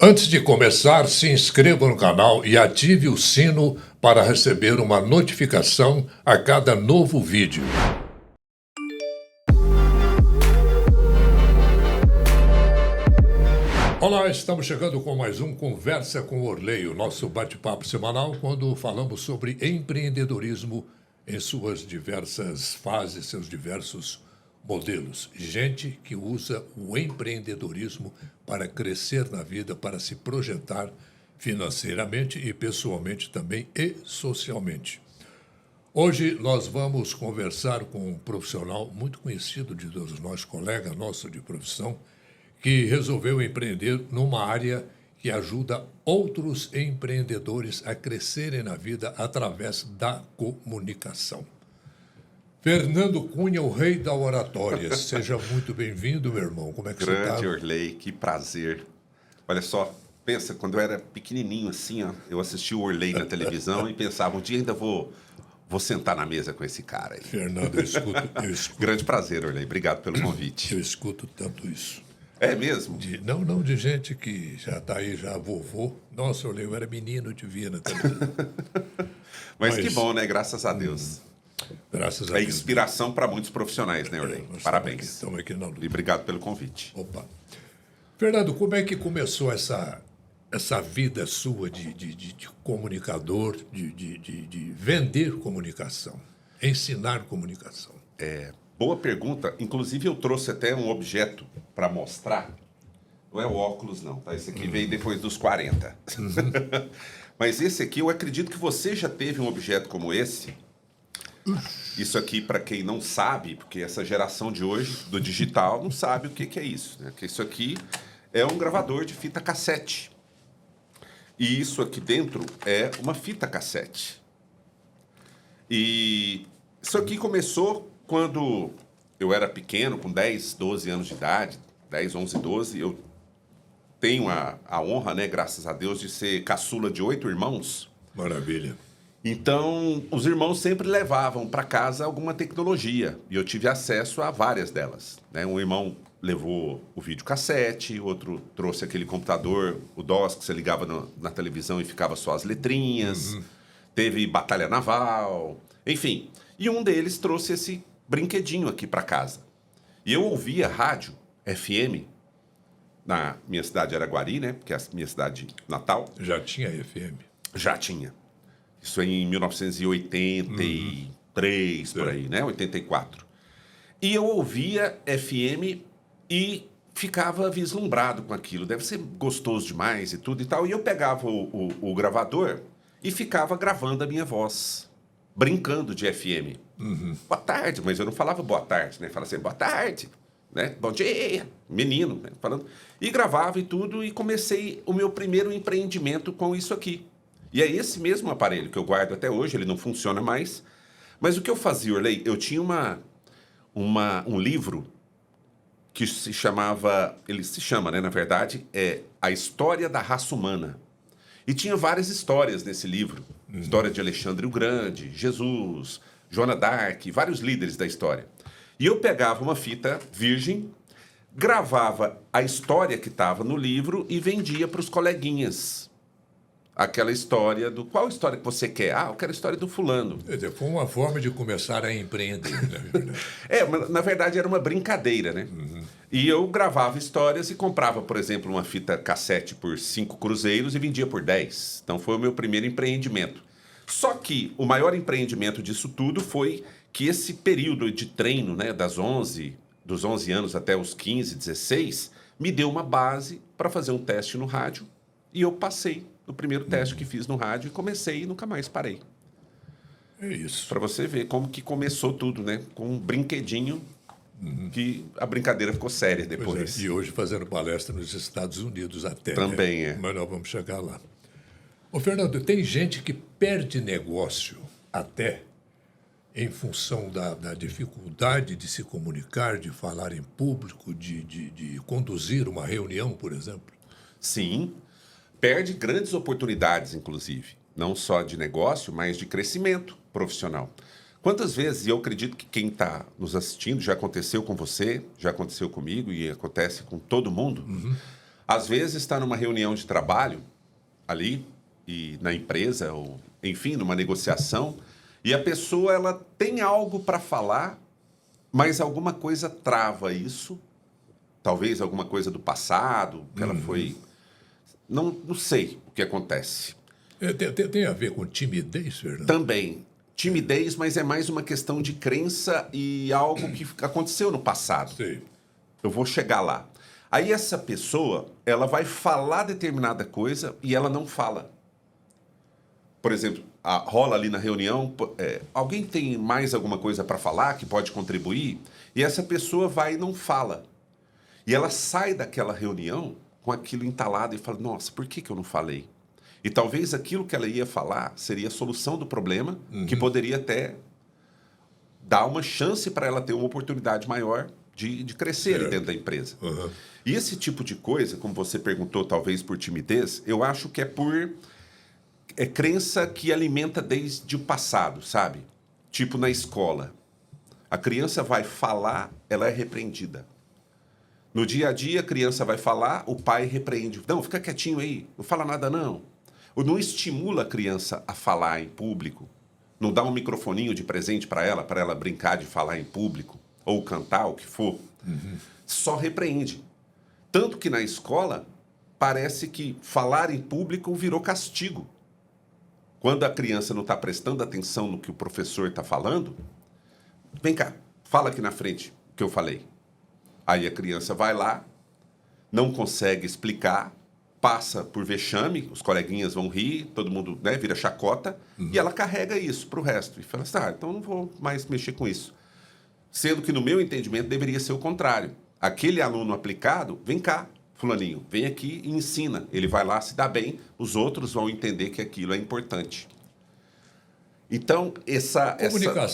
Antes de começar, se inscreva no canal e ative o sino para receber uma notificação a cada novo vídeo. Olá, estamos chegando com mais um Conversa com Orley, o nosso bate-papo semanal, quando falamos sobre empreendedorismo em suas diversas fases, seus diversos modelos. Gente que usa o empreendedorismo para crescer na vida, para se projetar financeiramente e pessoalmente também e socialmente. Hoje nós vamos conversar com um profissional muito conhecido de todos nós, colega nosso de profissão, que resolveu empreender numa área que ajuda outros empreendedores a crescerem na vida através da comunicação. Fernando Cunha, o rei da oratória. Seja muito bem-vindo, meu irmão. Como é que você está? Grande Orley, que prazer. Olha só, pensa, quando eu era pequenininho assim, ó, eu assistia o Orley na televisão e pensava, um dia ainda vou sentar na mesa com esse cara aí. Fernando, eu escuto. Grande prazer, Orley. Obrigado pelo convite. Eu escuto tanto isso. É mesmo? Não de gente que já está aí, já vovô. Nossa, eu era menino, eu te via na televisão. Mas que bom, né? Graças a Deus. Graças a Deus. É inspiração para muitos profissionais, né, Orley? Parabéns. Estamos aqui na luta. E obrigado pelo convite. Opa. Fernando, como é que começou essa vida sua de comunicador, de vender comunicação, ensinar comunicação? Boa pergunta. Inclusive, eu trouxe até um objeto para mostrar. Não é o óculos, não, tá? Esse aqui veio depois dos 40. Mas esse aqui, eu acredito que você já teve um objeto como esse. Isso aqui, para quem não sabe, porque essa geração de hoje, do digital, não sabe o que é isso, né? Que isso aqui é um gravador de fita cassete. E isso aqui dentro é uma fita cassete. E isso aqui começou quando eu era pequeno, com 10, 12 anos de idade, 10, 11, 12, eu tenho a honra, né, graças a Deus, de ser caçula de 8 irmãos. Maravilha. Então, os irmãos sempre levavam para casa alguma tecnologia, e eu tive acesso a várias delas, né? Um irmão levou o videocassete, outro trouxe aquele computador, o DOS, que você ligava na televisão e ficava só as letrinhas, teve batalha naval, enfim. E um deles trouxe esse brinquedinho aqui para casa. E eu ouvia rádio FM, na minha cidade Araguari, né? Porque é a minha cidade natal. Já tinha FM? Já tinha. Isso em 1983, por aí, né? 84. E eu ouvia FM e ficava vislumbrado com aquilo. Deve ser gostoso demais e tudo e tal. E eu pegava o gravador e ficava gravando a minha voz, brincando de FM. Boa tarde, mas eu não falava boa tarde, né? Falava assim, boa tarde, né? Bom dia, menino, né? Falando. E gravava e tudo, e comecei o meu primeiro empreendimento com isso aqui. E é esse mesmo aparelho que eu guardo até hoje, ele não funciona mais. Mas o que eu fazia, Orley, eu tinha um livro que se chamava, ele se chama, né, na verdade, A História da Raça Humana. E tinha várias histórias nesse livro. História de Alexandre o Grande, Jesus, Joana d'Arc, vários líderes da história. E eu pegava uma fita virgem, gravava a história que estava no livro e vendia para os coleguinhas. Aquela história do... Qual história que você quer? Ah, eu quero a história do fulano. Quer dizer, foi uma forma de começar a empreender, né? Mas, na verdade, era uma brincadeira, né? E eu gravava histórias e comprava, por exemplo, uma fita cassete por 5 cruzeiros e vendia por 10. Então, foi o meu primeiro empreendimento. Só que o maior empreendimento disso tudo foi que esse período de treino, né, dos 11 anos até os 15, 16, me deu uma base para fazer um teste no rádio. E eu passei no primeiro teste que fiz no rádio e comecei e nunca mais parei. É isso. Para você ver como que começou tudo, né? Com um brinquedinho que a brincadeira ficou séria depois. E hoje fazendo palestra nos Estados Unidos até. Também né? Mas nós vamos chegar lá. Ô, Fernando, tem gente que perde negócio até em função da dificuldade de se comunicar, de falar em público, de conduzir uma reunião, por exemplo. Sim. Perde grandes oportunidades, inclusive, não só de negócio, mas de crescimento profissional. Quantas vezes, e eu acredito que quem está nos assistindo, já aconteceu com você, já aconteceu comigo e acontece com todo mundo, Às vezes está numa reunião de trabalho ali e na empresa ou enfim, numa negociação, e a pessoa ela tem algo para falar, mas alguma coisa trava isso, talvez alguma coisa do passado, que ela foi, não sei o que acontece. Tem a ver com timidez, Fernando? Também timidez, mas é mais uma questão de crença e algo que aconteceu no passado. Sim. Eu vou chegar lá. Aí essa pessoa, ela vai falar determinada coisa e ela não fala. Por exemplo, rola ali na reunião, alguém tem mais alguma coisa para falar que pode contribuir? E essa pessoa vai e não fala. E ela sai daquela reunião com aquilo entalado e fala, nossa, por que eu não falei? E talvez aquilo que ela ia falar seria a solução do problema, que poderia até dar uma chance para ela ter uma oportunidade maior de crescer ali dentro da empresa. E esse tipo de coisa, como você perguntou, talvez por timidez, eu acho que é por crença que alimenta desde o passado, sabe? Tipo na escola. A criança vai falar, ela é repreendida. No dia a dia, a criança vai falar, o pai repreende. Não, fica quietinho aí, não fala nada não. Ou não estimula a criança a falar em público. Não dá um microfoninho de presente para ela brincar de falar em público. Ou cantar, o que for. Só repreende. Tanto que na escola, parece que falar em público virou castigo. Quando a criança não está prestando atenção no que o professor está falando, vem cá, fala aqui na frente o que eu falei. Aí a criança vai lá, não consegue explicar, passa por vexame, os coleguinhas vão rir, todo mundo vira chacota, e ela carrega isso para o resto. E fala assim, então não vou mais mexer com isso. Sendo que, no meu entendimento, deveria ser o contrário. Aquele aluno aplicado, vem cá, fulaninho, vem aqui e ensina. Ele vai lá, se dá bem, os outros vão entender que aquilo é importante. Então,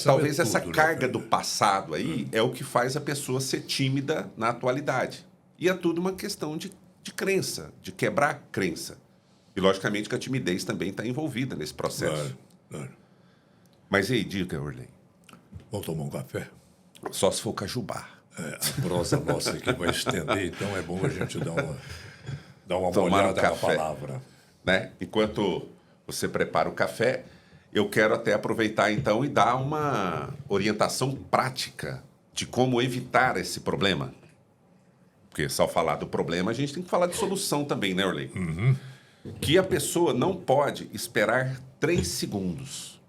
talvez essa carga do passado aí é o que faz a pessoa ser tímida na atualidade. E é tudo uma questão de crença, de quebrar crença. E, logicamente, que a timidez também está envolvida nesse processo. Claro. Mas e aí, diga, Orley. Vamos tomar um café? Só se for cajubá. A prosa nossa aqui vai estender, então é bom a gente dar uma molhada na palavra. Né? Enquanto você prepara o café, eu quero até aproveitar então e dar uma orientação prática de como evitar esse problema. Porque só falar do problema, a gente tem que falar de solução também, né, Orley? Que a pessoa não pode esperar 3 segundos.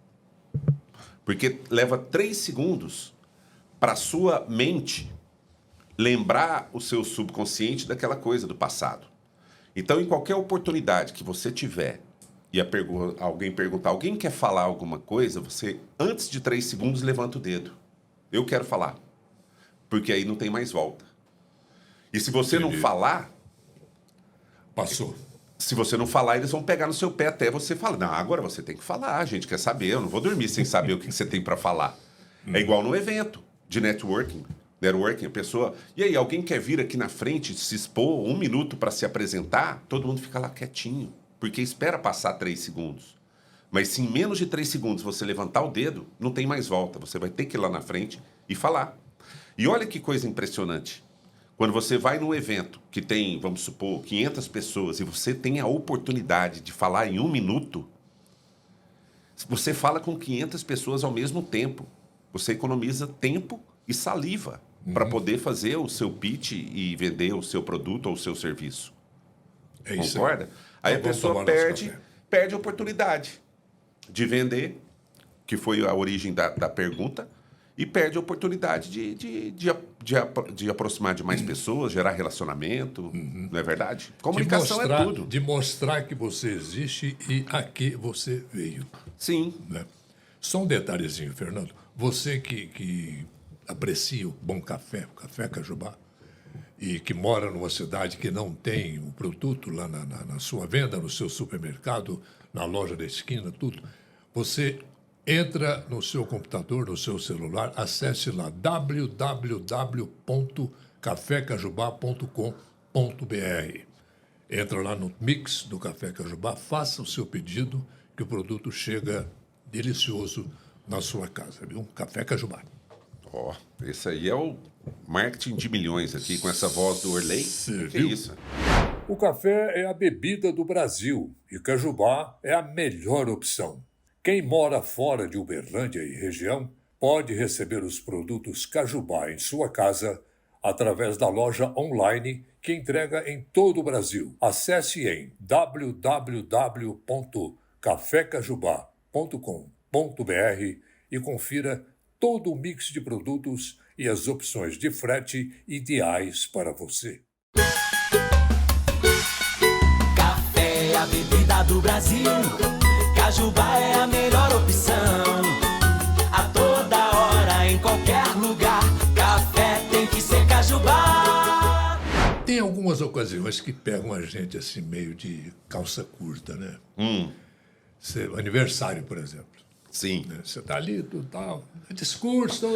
Porque leva 3 segundos para a sua mente lembrar o seu subconsciente daquela coisa do passado. Então, em qualquer oportunidade que você tiver e alguém perguntar, alguém quer falar alguma coisa, você, antes de 3 segundos, levanta o dedo. Eu quero falar. Porque aí não tem mais volta. E se você não falar... Passou. Se você não falar, eles vão pegar no seu pé até você falar. Não, agora você tem que falar, a gente quer saber. Eu não vou dormir sem saber o que você tem para falar. É igual no evento de networking, a pessoa... E aí, alguém quer vir aqui na frente, se expor 1 minuto para se apresentar, todo mundo fica lá quietinho, porque espera passar 3 segundos. Mas se em menos de 3 segundos você levantar o dedo, não tem mais volta. Você vai ter que ir lá na frente e falar. E olha que coisa impressionante. Quando você vai num evento que tem, vamos supor, 500 pessoas e você tem a oportunidade de falar em 1 minuto, você fala com 500 pessoas ao mesmo tempo. Você economiza tempo e saliva para poder fazer o seu pitch e vender o seu produto ou o seu serviço. É isso. Concorda? Aí a pessoa perde a oportunidade de vender, que foi a origem da pergunta, e perde a oportunidade de aproximar de mais pessoas, gerar relacionamento, não é verdade? Comunicação é tudo. De mostrar que você existe e a que você veio. Sim. Né? Só um detalhezinho, Fernando. Você que aprecia o bom café, o café Cajubá, e que mora numa cidade que não tem o produto lá na sua venda, no seu supermercado, na loja da esquina, tudo, você entra no seu computador, no seu celular, acesse lá www.cafecajubá.com.br. Entra lá no mix do Café Cajubá, faça o seu pedido, que o produto chega delicioso na sua casa, viu? Café Cajubá. Esse aí é o marketing de milhões aqui, com essa voz do Orley. Que é isso? O café é a bebida do Brasil e Cajubá é a melhor opção. Quem mora fora de Uberlândia e região pode receber os produtos Cajubá em sua casa através da loja online que entrega em todo o Brasil. Acesse em www.cafecajubá.com.br e confira todo o mix de produtos e as opções de frete ideais para você. Café é a bebida do Brasil. Cajubá é a melhor opção. A toda hora, em qualquer lugar, café tem que ser Cajubá. Tem algumas ocasiões que pegam a gente assim meio de calça curta, né? Aniversário, por exemplo. Sim. Né? Você tá ali, tudo tal. Discurso.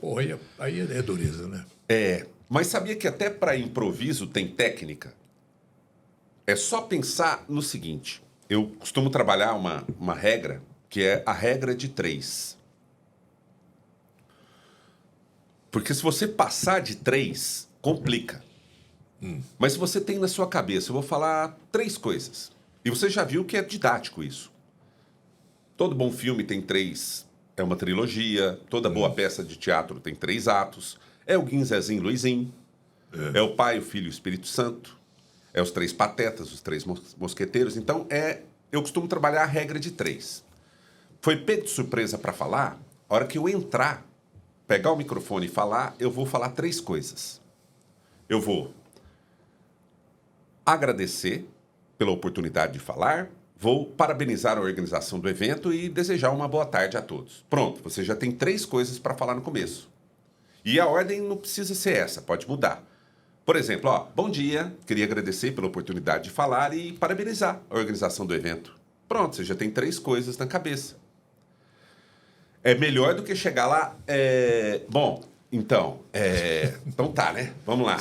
Pô, aí é dureza, né? Mas sabia que até para improviso tem técnica? É só pensar no seguinte. Eu costumo trabalhar uma regra, que é a regra de 3. Porque se você passar de 3, complica. Mas se você tem na sua cabeça, eu vou falar 3 coisas. E você já viu que é didático isso. Todo bom filme tem 3, é uma trilogia. Toda boa peça de teatro tem 3 atos. É o Guim, Zezinho, Luizinho. É o Pai, o Filho e o Espírito Santo. É os 3 patetas, os 3 mosqueteiros. Então, eu costumo trabalhar a regra de 3. Foi pego de surpresa para falar, a hora que eu entrar, pegar o microfone e falar, eu vou falar 3 coisas. Eu vou agradecer pela oportunidade de falar, vou parabenizar a organização do evento e desejar uma boa tarde a todos. Pronto, você já tem 3 coisas para falar no começo. E a ordem não precisa ser essa, pode mudar. Por exemplo, bom dia, queria agradecer pela oportunidade de falar e parabenizar a organização do evento. Pronto, você já tem 3 coisas na cabeça. É melhor do que chegar lá, então tá, né? Vamos lá.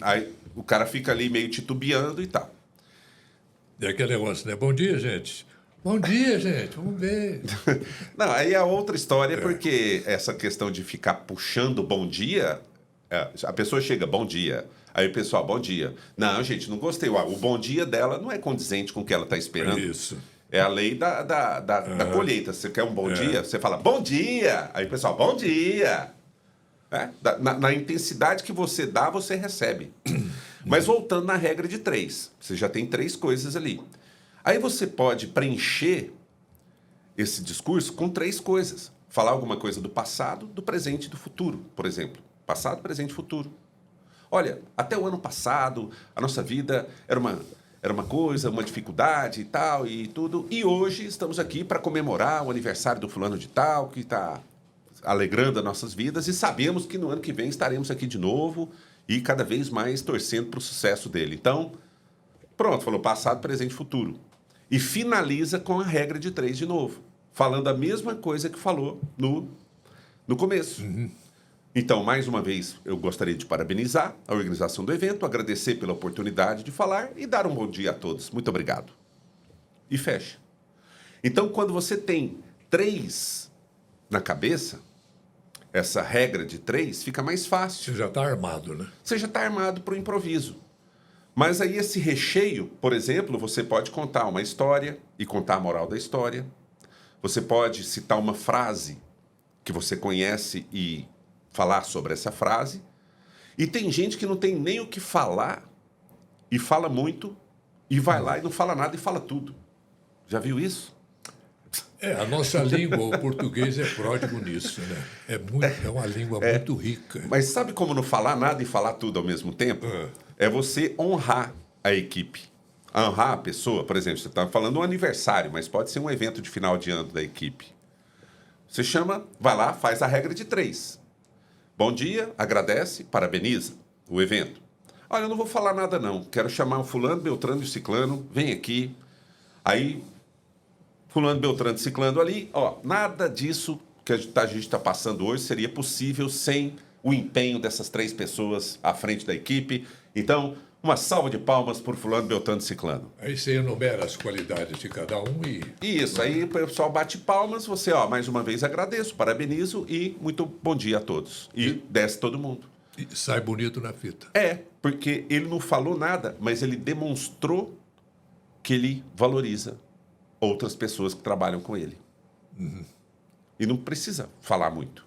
Aí o cara fica ali meio titubeando e tal. É aquele negócio, né? Bom dia, gente. Bom dia, gente. Vamos ver. Não, aí é outra história, porque essa questão de ficar puxando bom dia, a pessoa chega, bom dia. Aí o pessoal, bom dia. Não, gente, não gostei. O bom dia dela não é condizente com o que ela está esperando. Isso. É a lei da colheita. Você quer um bom dia? Você fala, bom dia. Aí o pessoal, bom dia. Na intensidade que você dá, você recebe. Mas voltando na regra de 3. Você já tem 3 coisas ali. Aí você pode preencher esse discurso com 3 coisas. Falar alguma coisa do passado, do presente e do futuro, por exemplo. Passado, presente e futuro. Olha, até o ano passado, a nossa vida era uma coisa, uma dificuldade e tal, e tudo. E hoje estamos aqui para comemorar o aniversário do fulano de tal, que está alegrando as nossas vidas, e sabemos que no ano que vem estaremos aqui de novo e cada vez mais torcendo para o sucesso dele. Então, pronto, falou passado, presente e futuro. E finaliza com a regra de 3 de novo, falando a mesma coisa que falou no começo. Então, mais uma vez, eu gostaria de parabenizar a organização do evento, agradecer pela oportunidade de falar e dar um bom dia a todos. Muito obrigado. E fecha. Então, quando você tem 3 na cabeça, essa regra de 3 fica mais fácil. Você já está armado, né? Você já está armado para o improviso. Mas aí esse recheio, por exemplo, você pode contar uma história e contar a moral da história. Você pode citar uma frase que você conhece e falar sobre essa frase. E tem gente que não tem nem o que falar e fala muito e vai lá e não fala nada e fala tudo. Já viu isso? A nossa língua, o português, é pródigo nisso, né? É uma língua muito rica. Mas sabe como não falar nada e falar tudo ao mesmo tempo? É você honrar a equipe. Honrar a pessoa. Por exemplo, você está falando um aniversário, mas pode ser um evento de final de ano da equipe. Você chama, vai lá, faz a regra de 3. Bom dia, agradece, parabeniza o evento. Olha, eu não vou falar nada não. Quero chamar o fulano, beltrano e o ciclano. Vem aqui. Aí, fulano, beltrano e ciclano ali. Nada disso que a gente está passando hoje seria possível sem o empenho dessas 3 pessoas à frente da equipe. Então, uma salva de palmas por fulano, beltrano e ciclano. Aí você enumera as qualidades de cada um e... Isso, aí o pessoal bate palmas, você, mais uma vez agradeço, parabenizo e muito bom dia a todos. E desce todo mundo. E sai bonito na fita. Porque ele não falou nada, mas ele demonstrou que ele valoriza outras pessoas que trabalham com ele. E não precisa falar muito.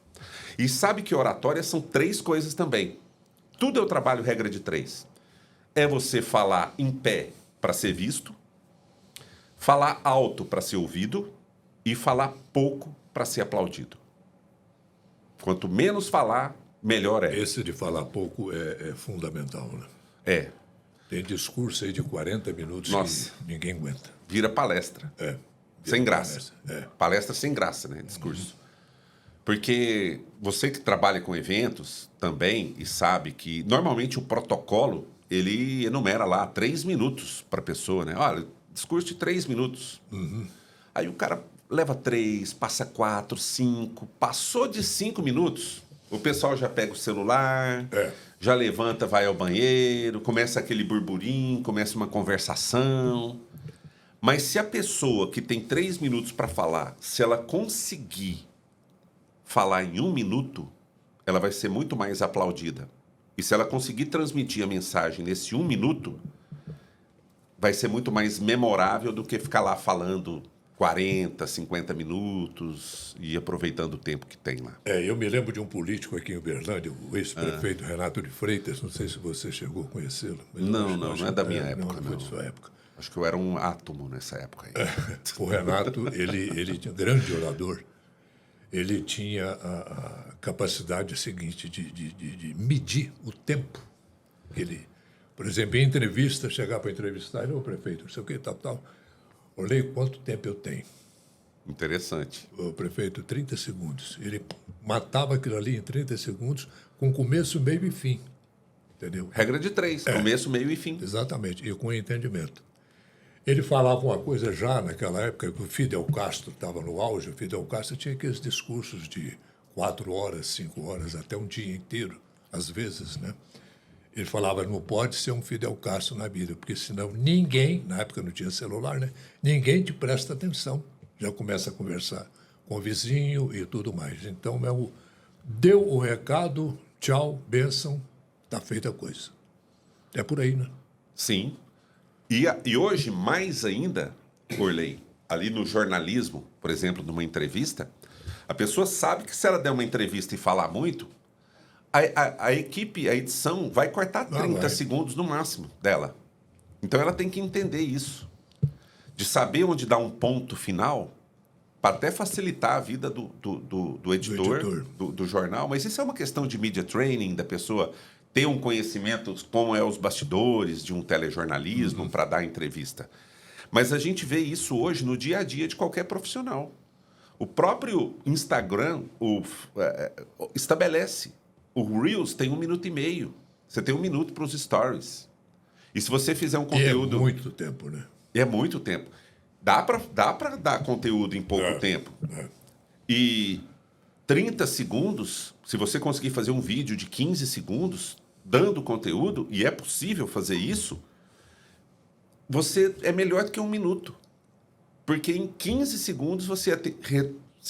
E sabe que oratória são 3 coisas também. Tudo eu trabalho regra de 3. É você falar em pé para ser visto, falar alto para ser ouvido e falar pouco para ser aplaudido. Quanto menos falar, melhor é. Esse de falar pouco é fundamental, né? É. Tem discurso aí de 40 minutos Nossa. que ninguém aguenta. Vira palestra. Sem graça. Palestra. Palestra sem graça, né? Discurso. Porque você que trabalha com eventos também e sabe que normalmente o protocolo ele enumera lá 3 minutos para a pessoa, né? Olha, discurso de 3 minutos. Aí o cara leva 3, passa 4, 5, passou de 5 minutos, o pessoal já pega o celular, já levanta, vai ao banheiro, começa aquele burburinho, começa uma conversação. Mas se a pessoa que tem 3 minutos para falar, se ela conseguir falar em 1 minuto, ela vai ser muito mais aplaudida. E se ela conseguir transmitir a mensagem nesse 1 minuto, vai ser muito mais memorável do que ficar lá falando 40, 50 minutos e aproveitando o tempo que tem lá. Eu me lembro de um político aqui em Uberlândia, o ex-prefeito Renato de Freitas, não sei se você chegou a conhecê-lo. Não é da minha época, não. Foi de sua época. Acho que eu era um átomo nessa época aí. O Renato, ele tinha um grande orador. Ele tinha a capacidade seguinte de medir o tempo. Ele, por exemplo, em entrevista, chegar para entrevistar, ele, prefeito, não sei o que, tal. Olhei quanto tempo eu tenho. Interessante. O prefeito, 30 segundos. Ele matava aquilo ali em 30 segundos, com começo, meio e fim. Entendeu? Regra de 3, começo, meio e fim. Exatamente, e com entendimento. Ele falava uma coisa já naquela época, que o Fidel Castro estava no auge. O Fidel Castro tinha aqueles discursos de 4 horas, 5 horas, até um dia inteiro, às vezes, né? Ele falava, não pode ser um Fidel Castro na vida, porque senão ninguém, na época não tinha celular, né? Ninguém te presta atenção. Já começa a conversar com o vizinho e tudo mais. Então, deu o recado, tchau, bênção, está feita a coisa. É por aí, né? Sim. E hoje, mais ainda, Orley, ali no jornalismo, por exemplo, numa entrevista, a pessoa sabe que se ela der uma entrevista e falar muito, a equipe, a edição, vai cortar 30 segundos no máximo dela. Então ela tem que entender isso. De saber onde dar um ponto final, para até facilitar a vida do editor, do jornal. Mas isso é uma questão de media training, da pessoa ter um conhecimento como é os bastidores de um telejornalismo para dar entrevista. Mas a gente vê isso hoje no dia a dia de qualquer profissional. O próprio Instagram estabelece. O Reels tem 1 minuto e meio. Você tem 1 minuto para os stories. E se você fizer um conteúdo... E é muito tempo, né? É muito tempo. Dá para dar conteúdo em pouco tempo. E 30 segundos, se você conseguir fazer um vídeo de 15 segundos, dando conteúdo, e é possível fazer isso, você é melhor do que 1 minuto. Porque em 15 segundos você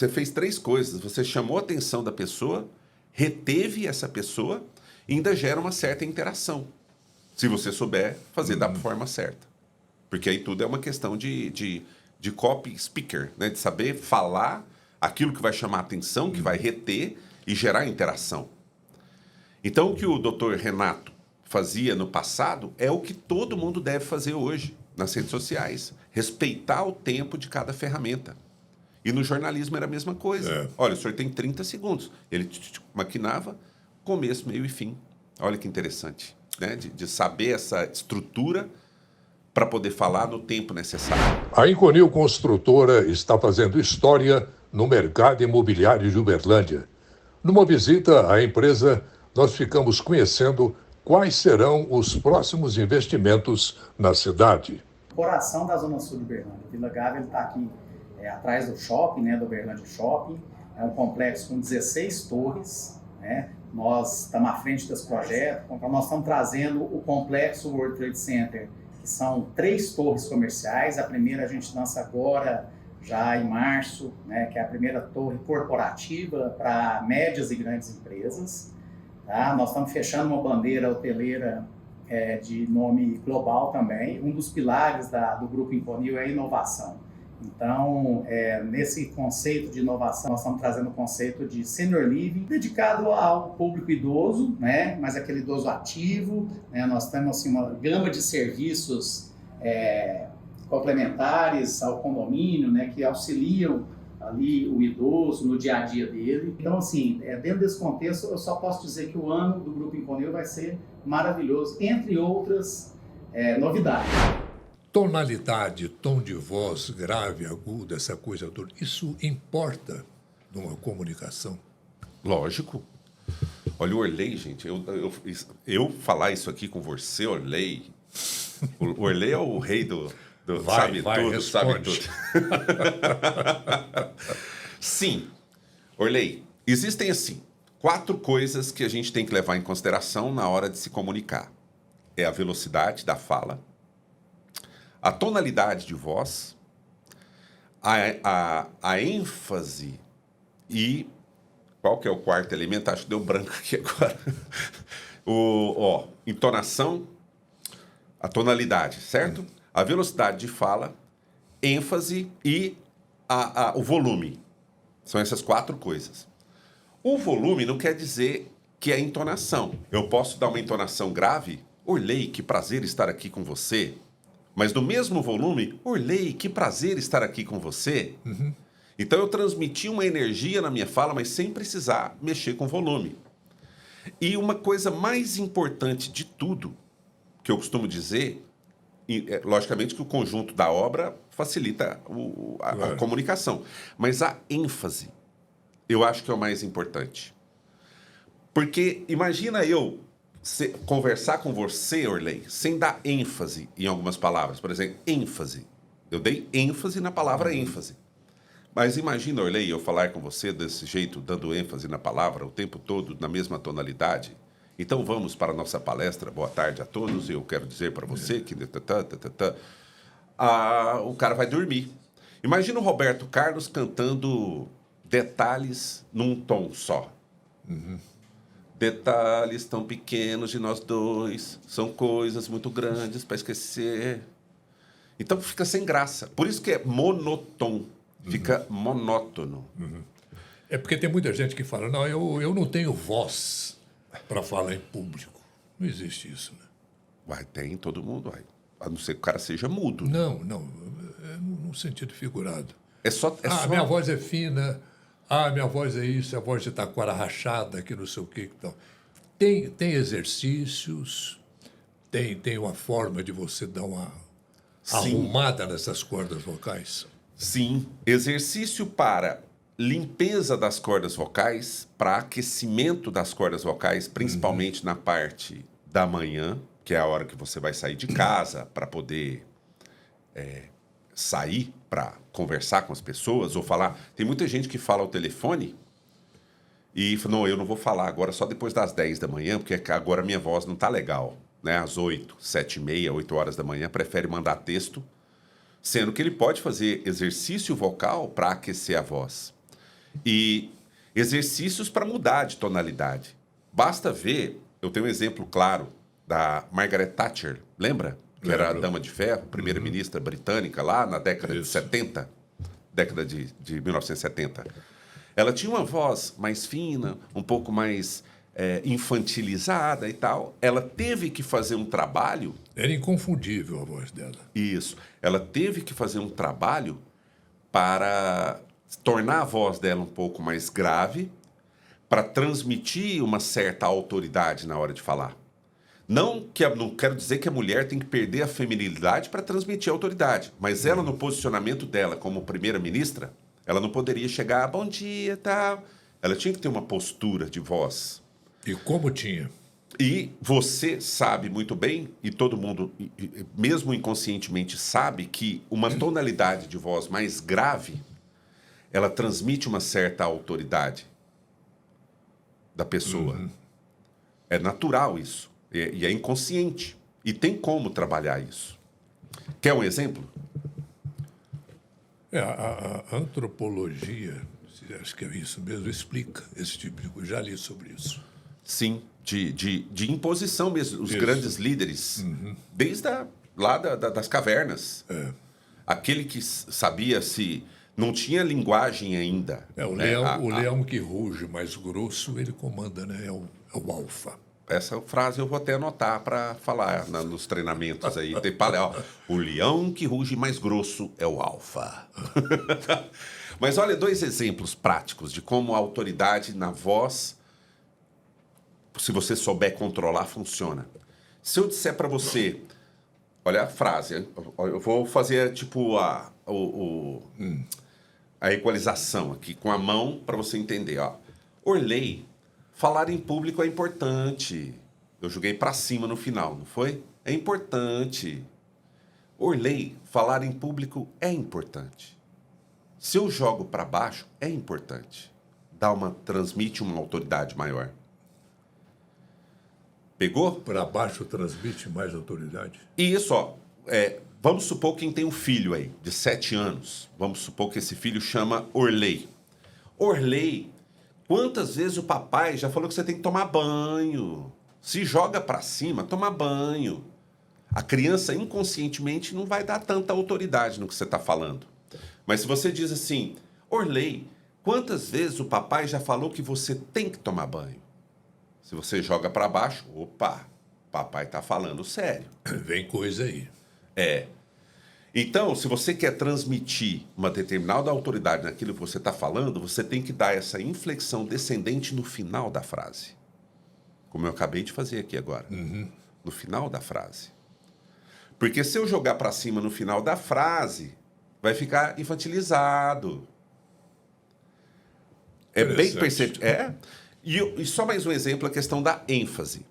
fez 3 coisas. Você chamou a atenção da pessoa, reteve essa pessoa e ainda gera uma certa interação. Se você souber fazer da forma certa. Porque aí tudo é uma questão de copy speaker, né? De saber falar aquilo que vai chamar a atenção, que vai reter e gerar interação. Então, o que o Dr. Renato fazia no passado é o que todo mundo deve fazer hoje nas redes sociais. Respeitar o tempo de cada ferramenta. E no jornalismo era a mesma coisa. Olha, o senhor tem 30 segundos. Ele maquinava começo, meio e fim. Olha que interessante, né? De saber essa estrutura para poder falar no tempo necessário. A Inconil Construtora está fazendo história no mercado imobiliário de Uberlândia. Numa visita à empresa, nós ficamos conhecendo quais serão os próximos investimentos na cidade. Coração da Zona Sul de Uberlândia. Vila Gávea está aqui atrás do shopping, né, do Uberlândia Shopping. É um complexo com 16 torres, né? Nós estamos à frente desse projeto. Nós estamos trazendo o complexo World Trade Center, que são 3 torres comerciais. A primeira a gente lança agora, já em março, né, que é a primeira torre corporativa para médias e grandes empresas. Tá? Nós estamos fechando uma bandeira hoteleira de nome global também. Um dos pilares do Grupo Imponil é a inovação. Então, nesse conceito de inovação, nós estamos trazendo o conceito de senior living, dedicado ao público idoso, né? Mas aquele idoso ativo, né? Nós temos assim, uma gama de serviços complementares ao condomínio, né? Que auxiliam ali o idoso no dia a dia dele. Então, assim, dentro desse contexto, eu só posso dizer que o ano do Grupo Imponil vai ser maravilhoso, entre outras novidades. Tonalidade, tom de voz grave, agudo, essa coisa toda, isso importa numa comunicação? Lógico. Olha, o Orley, gente, eu falar isso aqui com você, Orley. O Orley é o rei do sabe tudo, responde. sabe tudo. Sim, Orley, existem assim 4 coisas que a gente tem que levar em consideração na hora de se comunicar. É a velocidade da fala, a tonalidade de voz, a ênfase e... Qual que é o quarto elemento? Acho que deu branco aqui agora. Entonação, a tonalidade, certo? A velocidade de fala, ênfase e o volume. São essas 4 coisas. O volume não quer dizer que é entonação. Eu posso dar uma entonação grave, Orley, que prazer estar aqui com você. Mas no mesmo volume, Orley, que prazer estar aqui com você. Uhum. Então eu transmiti uma energia na minha fala, mas sem precisar mexer com volume. E uma coisa mais importante de tudo, que eu costumo dizer, logicamente que o conjunto da obra facilita a comunicação, mas a ênfase, eu acho que é o mais importante. Porque imagina eu conversar com você, Orley, sem dar ênfase em algumas palavras. Por exemplo, ênfase. Eu dei ênfase na palavra ênfase. Mas imagina, Orley, eu falar com você desse jeito, dando ênfase na palavra o tempo todo, na mesma tonalidade. Então vamos para a nossa palestra. Boa tarde a todos. Eu quero dizer para você que... o cara vai dormir. Imagina o Roberto Carlos cantando detalhes num tom só. Uhum. Detalhes tão pequenos de nós dois, são coisas muito grandes para esquecer. Então fica sem graça. Por isso que é monotom, fica monótono. Uhum. É porque tem muita gente que fala, não, eu não tenho voz para falar em público. Não existe isso, né? Uai, tem todo mundo, uai. A não ser que o cara seja mudo. Não, é num sentido figurado. É só... minha voz é fina, minha voz é isso, a voz de taquara rachada, que não sei o que. Então, tem exercícios, tem uma forma de você dar uma arrumada nessas cordas vocais. Sim, exercício para limpeza das cordas vocais, para aquecimento das cordas vocais, principalmente na parte da manhã, que é a hora que você vai sair de casa para poder sair para conversar com as pessoas ou falar. Tem muita gente que fala ao telefone e fala, não, eu não vou falar agora só depois das 10 da manhã, porque agora minha voz não está legal. Né? Às 8, 7h30, 8 horas da manhã, prefere mandar texto, sendo que ele pode fazer exercício vocal para aquecer a voz. E exercícios para mudar de tonalidade. Basta ver, eu tenho um exemplo claro da Margaret Thatcher, lembra? Que era a Dama de Ferro, primeira-ministra britânica, lá na década de 70, década de 1970. Ela tinha uma voz mais fina, um pouco mais infantilizada e tal. Ela teve que fazer um trabalho... Era inconfundível a voz dela. Isso. Ela teve que fazer um trabalho para tornar a voz dela um pouco mais grave, para transmitir uma certa autoridade na hora de falar. Não quero dizer que a mulher tem que perder a feminilidade para transmitir a autoridade, mas ela, no posicionamento dela como primeira-ministra, ela não poderia chegar, bom dia, tal. Ela tinha que ter uma postura de voz. E como tinha? E você sabe muito bem, e todo mundo, mesmo inconscientemente, sabe que uma tonalidade de voz mais grave, ela transmite uma certa autoridade da pessoa. É natural isso. E é inconsciente. E tem como trabalhar isso. Quer um exemplo? A antropologia, acho que é isso mesmo, explica esse tipo de coisa. Já li sobre isso. Sim. de imposição mesmo. Os grandes líderes, desde das cavernas. Aquele que sabia se... Não tinha linguagem ainda. O leão que ruge mais grosso, ele comanda, né? É o alfa. Essa frase eu vou até anotar para falar nos treinamentos aí. O leão que ruge mais grosso é o alfa. Mas olha, 2 exemplos práticos de como a autoridade na voz, se você souber controlar, funciona. Se eu disser para você, olha a frase, eu vou fazer tipo a equalização aqui com a mão para você entender. Orley, falar em público é importante. Eu joguei para cima no final, não foi? É importante. Orley, falar em público é importante. Se eu jogo para baixo, é importante. Transmite uma autoridade maior. Pegou? Para baixo transmite mais autoridade? E isso, vamos supor quem tem um filho aí, de 7 anos. Vamos supor que esse filho chama Orley. Orley, quantas vezes o papai já falou que você tem que tomar banho? Se joga para cima, toma banho. A criança inconscientemente não vai dar tanta autoridade no que você está falando. Mas se você diz assim, Orley, quantas vezes o papai já falou que você tem que tomar banho? Se você joga para baixo, opa, papai está falando sério. Vem coisa aí. Então, se você quer transmitir uma determinada autoridade naquilo que você está falando, você tem que dar essa inflexão descendente no final da frase. Como eu acabei de fazer aqui agora. No final da frase. Porque se eu jogar para cima no final da frase, vai ficar infantilizado. É bem perceptível. E só mais um exemplo, a questão da ênfase.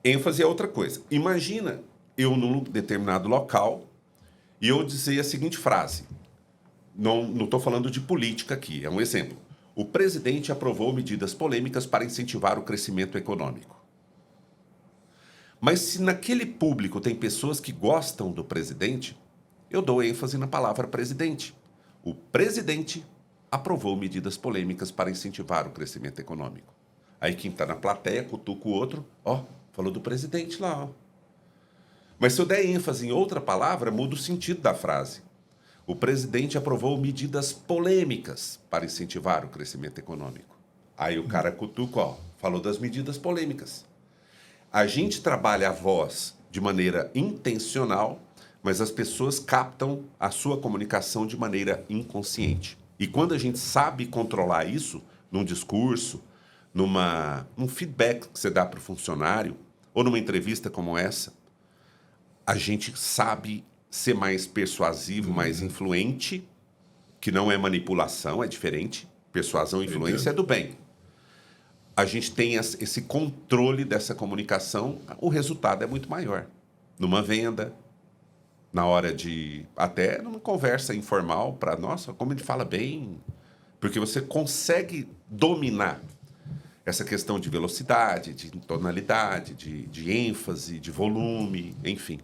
ênfase é outra coisa. Imagina eu num determinado local e eu dizer a seguinte frase. Não estou falando de política aqui, é um exemplo. O presidente aprovou medidas polêmicas para incentivar o crescimento econômico. Mas se naquele público tem pessoas que gostam do presidente, eu dou ênfase na palavra presidente. O presidente aprovou medidas polêmicas para incentivar o crescimento econômico. Aí quem está na plateia cutuca o outro, falou do presidente lá. Mas se eu der ênfase em outra palavra, muda o sentido da frase. O presidente aprovou medidas polêmicas para incentivar o crescimento econômico. Aí o cara cutuca, falou das medidas polêmicas. A gente trabalha a voz de maneira intencional, mas as pessoas captam a sua comunicação de maneira inconsciente. E quando a gente sabe controlar isso, num discurso, num feedback que você dá para o funcionário, ou numa entrevista como essa, a gente sabe ser mais persuasivo, mais influente, que não é manipulação, é diferente. Persuasão e influência é do bem. A gente tem esse controle dessa comunicação, o resultado é muito maior. Numa venda, na hora de... Até numa conversa informal, para, nossa, como ele fala bem. Porque você consegue dominar essa questão de velocidade, de tonalidade, de ênfase, de volume, enfim.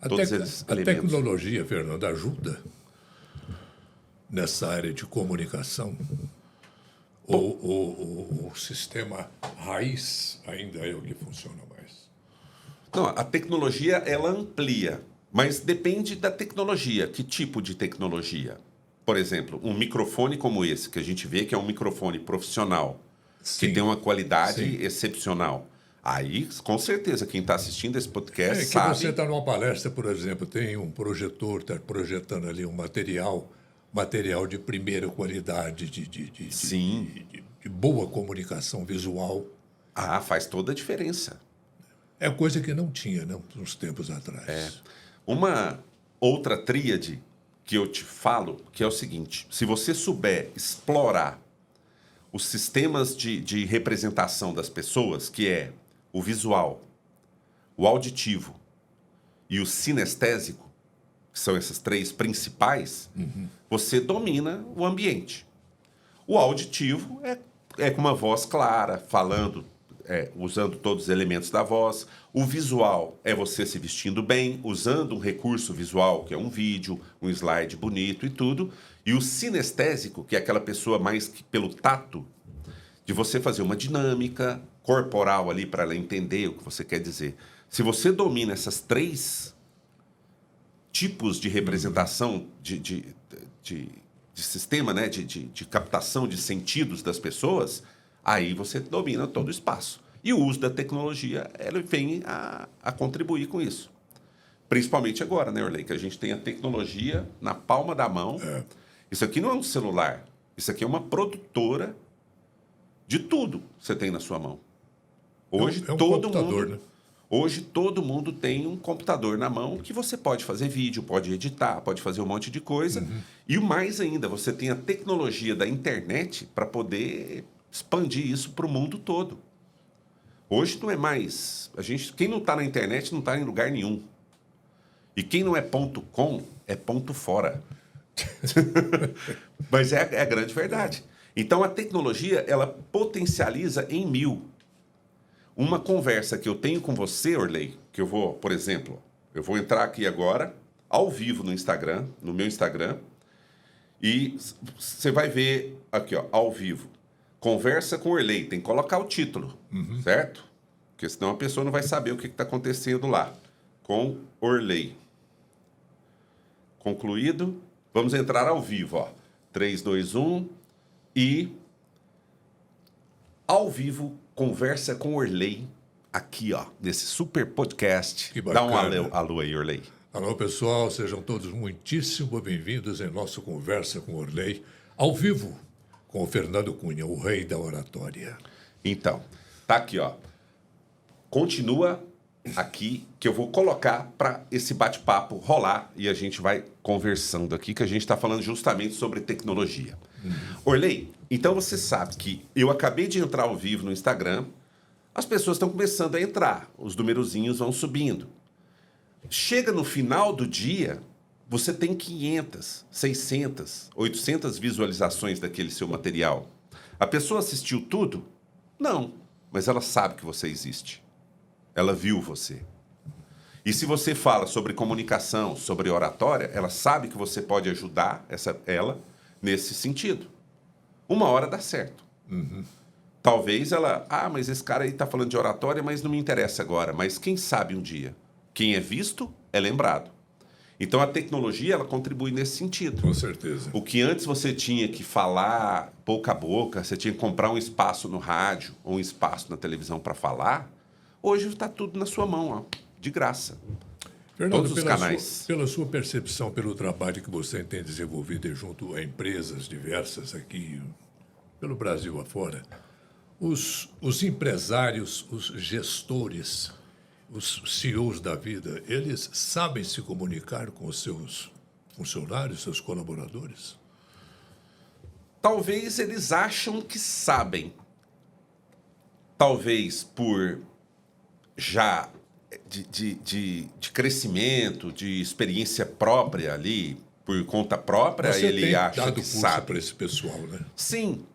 Todos esses elementos. A tecnologia, Fernando, ajuda nessa área de comunicação? Ou o sistema raiz ainda é o que funciona mais? Não, a tecnologia, ela amplia, mas depende da tecnologia. Que tipo de tecnologia? Por exemplo, um microfone como esse, que a gente vê que é um microfone profissional, que tem uma qualidade excepcional. Aí, com certeza, quem está assistindo esse podcast sabe... você está numa palestra, por exemplo, tem um projetor, está projetando ali um material de primeira qualidade, de boa comunicação visual. Faz toda a diferença. É coisa que não tinha, né, uns tempos atrás. Uma outra tríade que eu te falo, que é o seguinte, se você souber explorar os sistemas de representação das pessoas, que é o visual, o auditivo e o sinestésico, que são esses 3 principais, você domina o ambiente. O auditivo é com uma voz clara, falando, usando todos os elementos da voz. O visual é você se vestindo bem, usando um recurso visual, que é um vídeo, um slide bonito e tudo. E o sinestésico, que é aquela pessoa mais que pelo tato, de você fazer uma dinâmica, corporal ali para ela entender o que você quer dizer. Se você domina essas 3 tipos de representação de sistema, né? de captação de sentidos das pessoas, aí você domina todo o espaço. E o uso da tecnologia, ela vem a contribuir com isso. Principalmente agora, né, Orley? Que a gente tem a tecnologia na palma da mão. Isso aqui não é um celular. Isso aqui é uma produtora de tudo que você tem na sua mão. Hoje, é um todo computador, mundo... né? Hoje, todo mundo tem um computador na mão que você pode fazer vídeo, pode editar, pode fazer um monte de coisa. E o mais ainda, você tem a tecnologia da internet para poder expandir isso para o mundo todo. Hoje não é mais... quem não está na internet não está em lugar nenhum. E quem não é .com é ponto fora. Mas é a grande verdade. Então, a tecnologia, ela potencializa em 1000. Uma conversa que eu tenho com você, Orley, que eu vou, por exemplo, eu vou entrar aqui agora, ao vivo no Instagram, no meu Instagram, e você vai ver aqui, ó, ao vivo. Conversa com Orley, tem que colocar o título, certo? Porque senão a pessoa não vai saber o que está acontecendo lá. Com Orley. Concluído. Vamos entrar ao vivo, ó. 3, 2, 1 e... Ao vivo, conversa com Orley, aqui, ó, nesse super podcast. Que bacana. Dá um alô aí, Orley. Alô, pessoal, sejam todos muitíssimo bem-vindos em nosso Conversa com Orley, ao vivo, com o Fernando Cunha, o rei da oratória. Então, tá aqui, ó. Continua aqui, que eu vou colocar para esse bate-papo rolar e a gente vai conversando aqui, que a gente está falando justamente sobre tecnologia. Orley, então você sabe que eu acabei de entrar ao vivo no Instagram, as pessoas estão começando a entrar, os numerozinhos vão subindo. Chega no final do dia, você tem 500, 600, 800 visualizações daquele seu material. A pessoa assistiu tudo? Não, mas ela sabe que você existe. Ela viu você. E se você fala sobre comunicação, sobre oratória, ela sabe que você pode ajudar ela nesse sentido. Uma hora dá certo. Talvez ela... mas esse cara aí está falando de oratória, mas não me interessa agora. Mas quem sabe um dia? Quem é visto é lembrado. Então, a tecnologia, ela contribui nesse sentido. Com certeza. O que antes você tinha que falar boca a boca, você tinha que comprar um espaço no rádio ou um espaço na televisão para falar, hoje está tudo na sua mão, ó, de graça. Fernando, todos os canais. Pela sua percepção, pelo trabalho que você tem desenvolvido junto a empresas diversas aqui, pelo Brasil afora, os empresários, os gestores, os CEOs da vida, eles sabem se comunicar com os seus funcionários, seus colaboradores? Talvez eles acham que sabem. Talvez por já de crescimento, de experiência própria ali, por conta própria, Você ele tem acha dado que curso sabe. para esse pessoal, né? Sim,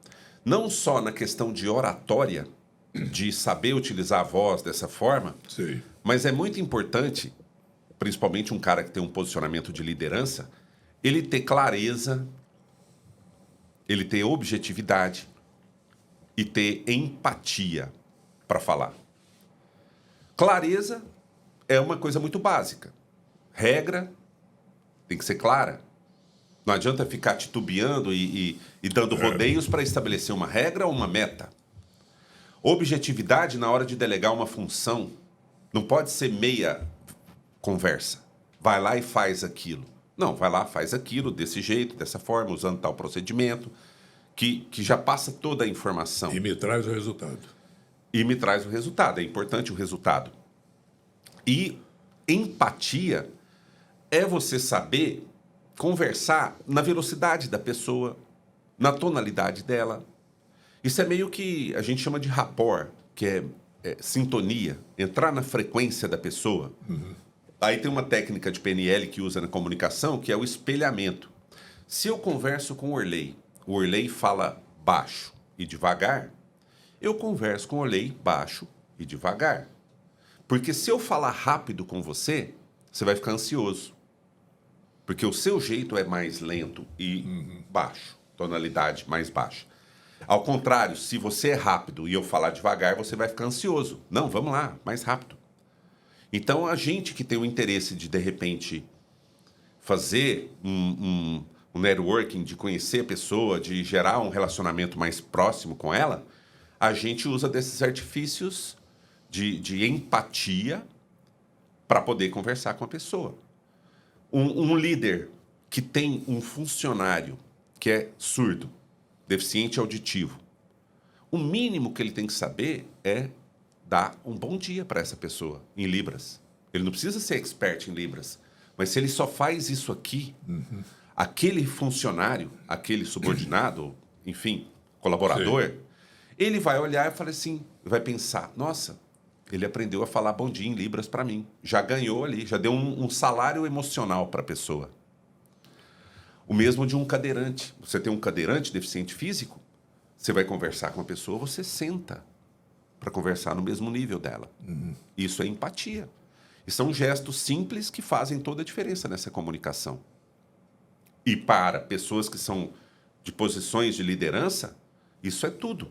não só na questão de oratória, de saber utilizar a voz dessa forma, Sim. mas é muito importante, principalmente um cara que tem um posicionamento de liderança, ele ter clareza, ele ter objetividade e ter empatia para falar. Clareza é uma coisa muito básica. Regra tem que ser clara. Não adianta ficar titubeando e dando rodeios para estabelecer uma regra ou uma meta. Objetividade na hora de delegar uma função não pode ser meia conversa. Vai lá e faz aquilo. Não, vai lá, faz aquilo desse jeito, dessa forma, usando tal procedimento, que já passa toda a informação. E me traz o resultado. E me traz o resultado. É importante o resultado. E empatia é você saber conversar na velocidade da pessoa, na tonalidade dela. Isso é meio que a gente chama de rapport, que é sintonia, entrar na frequência da pessoa. Aí tem uma técnica de PNL que usa na comunicação, que é o espelhamento. Se eu converso com o Orley fala baixo e devagar, eu converso com o Orley baixo e devagar. Porque se eu falar rápido com você, você vai ficar ansioso. Porque o seu jeito é mais lento e baixo, tonalidade mais baixa. Ao contrário, se você é rápido e eu falar devagar, você vai ficar ansioso. Não, vamos lá, mais rápido. Então, a gente que tem o interesse de repente, fazer um networking, de conhecer a pessoa, de gerar um relacionamento mais próximo com ela, a gente usa desses artifícios de empatia para poder conversar com a pessoa. Um líder que tem um funcionário que é surdo, deficiente auditivo, o mínimo que ele tem que saber é dar um bom dia para essa pessoa em Libras. Ele não precisa ser expert em Libras, mas se ele só faz isso aqui, aquele funcionário, aquele subordinado, enfim, colaborador, ele vai olhar e falar assim, vai pensar, nossa, ele aprendeu a falar bom dia em Libras para mim. Já ganhou ali, já deu um salário emocional para a pessoa. O mesmo de um cadeirante. Você tem um cadeirante deficiente físico, você vai conversar com a pessoa, você senta para conversar no mesmo nível dela. Isso é empatia. E são gestos simples que fazem toda a diferença nessa comunicação. E para pessoas que são de posições de liderança, isso é tudo.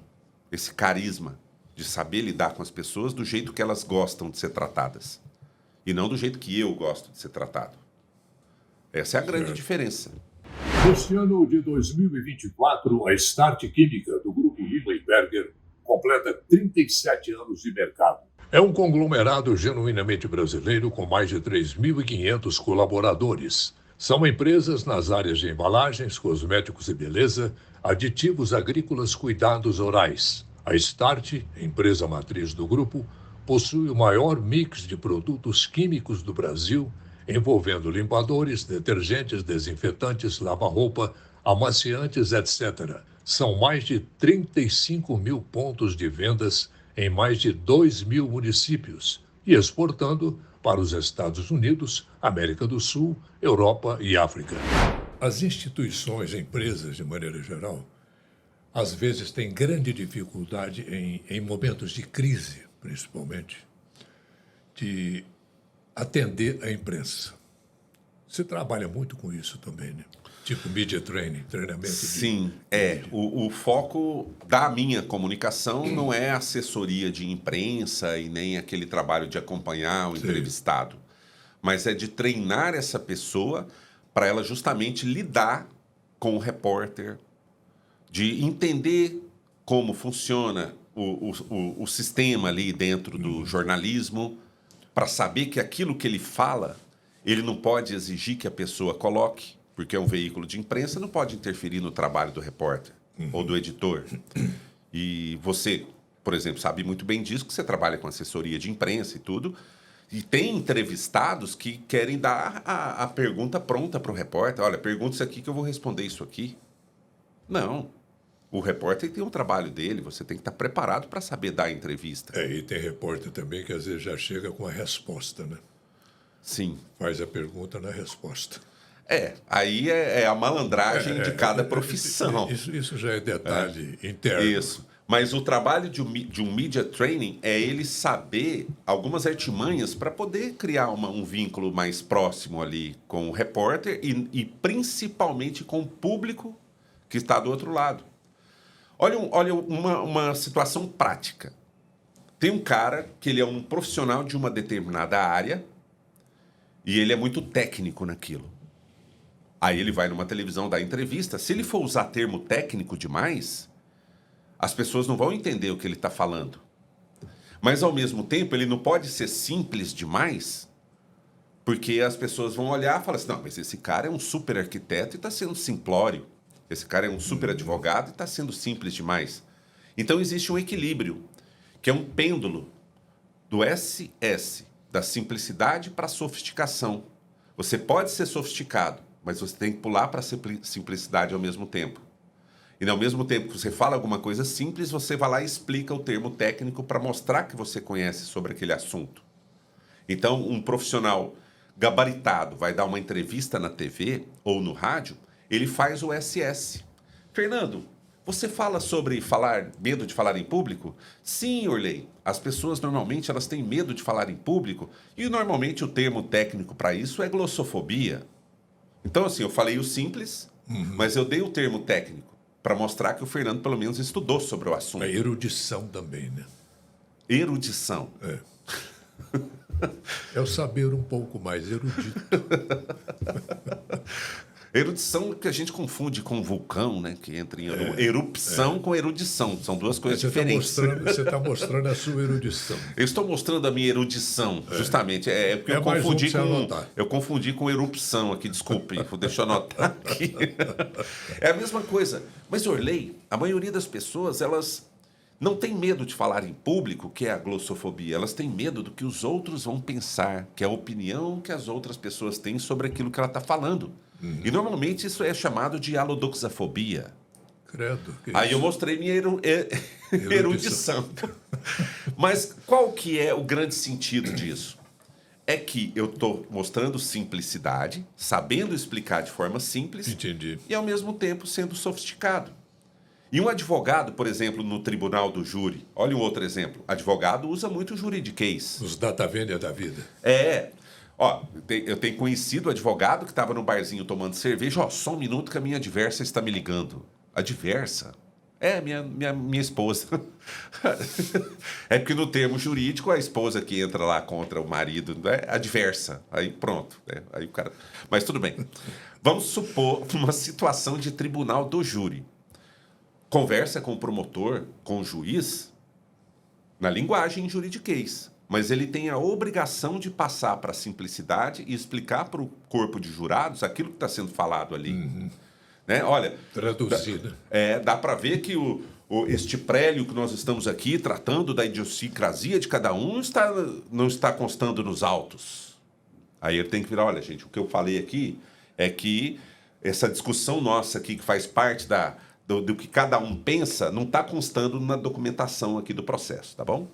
Esse carisma de saber lidar com as pessoas do jeito que elas gostam de ser tratadas. E não do jeito que eu gosto de ser tratado. Essa é a grande diferença. Neste ano de 2024, a Start Química, do grupo Lindberger, completa 37 anos de mercado. É um conglomerado genuinamente brasileiro com mais de 3.500 colaboradores. São empresas nas áreas de embalagens, cosméticos e beleza, aditivos agrícolas, cuidados orais. A Start, empresa matriz do grupo, possui o maior mix de produtos químicos do Brasil, envolvendo limpadores, detergentes, desinfetantes, lava-roupa, amaciantes, etc. São mais de 35 mil pontos de vendas em mais de 2.000 municípios e exportando para os Estados Unidos, América do Sul, Europa e África. As instituições, empresas, de maneira geral, às vezes têm grande dificuldade em momentos de crise, principalmente, de atender a imprensa. Você trabalha muito com isso também, né? Tipo media training, treinamento. Sim, o foco da minha comunicação não é assessoria de imprensa e nem aquele trabalho de acompanhar o entrevistado, mas é de treinar essa pessoa para ela justamente lidar com o repórter, de entender como funciona o sistema ali dentro do jornalismo, para saber que aquilo que ele fala, ele não pode exigir que a pessoa coloque, porque é um veículo de imprensa, não pode interferir no trabalho do repórter ou do editor. E você, por exemplo, sabe muito bem disso, que você trabalha com assessoria de imprensa e tudo, e tem entrevistados que querem dar a pergunta pronta para o repórter. Olha, pergunta isso aqui que eu vou responder isso aqui. Não. O repórter tem um trabalho dele, você tem que estar preparado para saber dar a entrevista. E tem repórter também que às vezes já chega com a resposta, né? Sim. Faz a pergunta na resposta. Aí é a malandragem de cada profissão. Isso já é detalhe interno. Isso. Mas o trabalho de um media training é ele saber algumas artimanhas para poder criar um vínculo mais próximo ali com o repórter e principalmente com o público que está do outro lado. Olha uma situação prática. Tem um cara que ele é um profissional de uma determinada área e ele é muito técnico naquilo. Aí ele vai numa televisão dar entrevista. Se ele for usar termo técnico demais, as pessoas não vão entender o que ele está falando. Mas, ao mesmo tempo, ele não pode ser simples demais, porque as pessoas vão olhar e falar assim, não, mas esse cara é um super arquiteto e está sendo simplório. Esse cara é um super advogado e está sendo simples demais. Então, existe um equilíbrio, que é um pêndulo do SS, da simplicidade para a sofisticação. Você pode ser sofisticado, mas você tem que pular para a simplicidade ao mesmo tempo. E ao mesmo tempo que você fala alguma coisa simples, você vai lá e explica o termo técnico para mostrar que você conhece sobre aquele assunto. Então, um profissional gabaritado vai dar uma entrevista na TV ou no rádio, ele faz o SS. Fernando, você fala sobre medo de falar em público? Sim, Orley. As pessoas normalmente elas têm medo de falar em público e normalmente o termo técnico para isso é glossofobia. Então, assim, eu falei o simples, mas eu dei o termo técnico para mostrar que o Fernando pelo menos estudou sobre o assunto. A erudição também, né? Erudição. É o saber um pouco mais erudito. Erudição que a gente confunde com vulcão, né? Que entra em erupção com erudição. São duas coisas diferentes. Você está mostrando a sua erudição. Eu estou mostrando a minha erudição, justamente. Porque eu confundi com erupção aqui, desculpe. Deixa eu anotar aqui. É a mesma coisa. Mas, Orley, a maioria das pessoas, elas não tem medo de falar em público, que é a glossofobia. Elas têm medo do que os outros vão pensar, que é a opinião que as outras pessoas têm sobre aquilo que ela está falando. E normalmente isso é chamado de alodoxafobia. Credo. Aí eu mostrei minha erudição. Mas qual que é o grande sentido disso? É que eu estou mostrando simplicidade, sabendo explicar de forma simples. Entendi. E ao mesmo tempo sendo sofisticado. E um advogado, por exemplo, no tribunal do júri, olha um outro exemplo. Advogado usa muito juridiquês. Os data vênia da vida. Ó, eu tenho conhecido advogado que estava no barzinho tomando cerveja. Ó, só um minuto que a minha adversa está me ligando. Adversa? É, minha esposa. É porque no termo jurídico, a esposa que entra lá contra o marido é adversa. Aí pronto. Aí o cara... Mas tudo bem. Vamos supor uma situação de tribunal do júri. Conversa com o promotor, com o juiz, na linguagem juridiquês. Mas ele tem a obrigação de passar para a simplicidade e explicar para o corpo de jurados aquilo que está sendo falado ali. Né? Olha... Traduzido. Dá para ver que este prélio que nós estamos aqui tratando da idiosincrasia de cada um não está constando nos autos. Aí ele tem que virar, olha, gente, o que eu falei aqui é que essa discussão nossa aqui, que faz parte do que cada um pensa, não está constando na documentação aqui do processo, tá bom?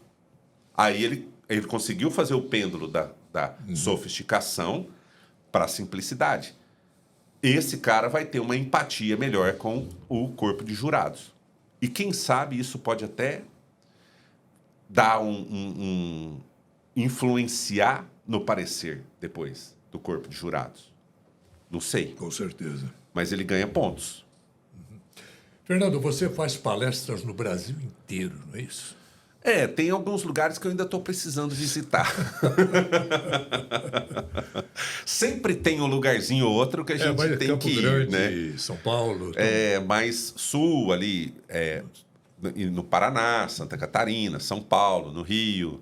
Aí ele conseguiu fazer o pêndulo da sofisticação para a simplicidade. Esse cara vai ter uma empatia melhor com o corpo de jurados. E quem sabe isso pode até dar influenciar no parecer depois do corpo de jurados. Não sei. Com certeza. Mas ele ganha pontos. Fernando, você faz palestras no Brasil inteiro, não é isso? Tem alguns lugares que eu ainda estou precisando visitar. Sempre tem um lugarzinho ou outro que a gente tem Campo que ir, Grande, né? São Paulo. Mais sul ali, no Paraná, Santa Catarina, São Paulo, no Rio.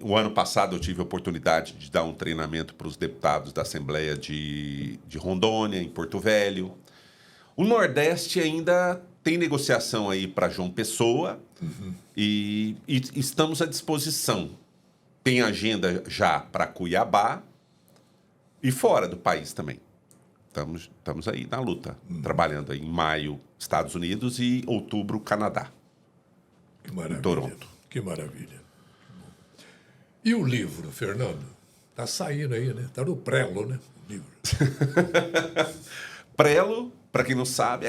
O ano passado eu tive a oportunidade de dar um treinamento para os deputados da Assembleia de Rondônia, em Porto Velho. O Nordeste ainda tem negociação aí para João Pessoa e estamos à disposição. Tem agenda já para Cuiabá e fora do país também. Estamos aí na luta, trabalhando aí em maio, Estados Unidos, e outubro, Canadá. Que maravilha. Em Toronto. Que maravilha. E o livro, Fernando? Está saindo aí, né? Está no prelo, né? O livro. Prelo, para quem não sabe,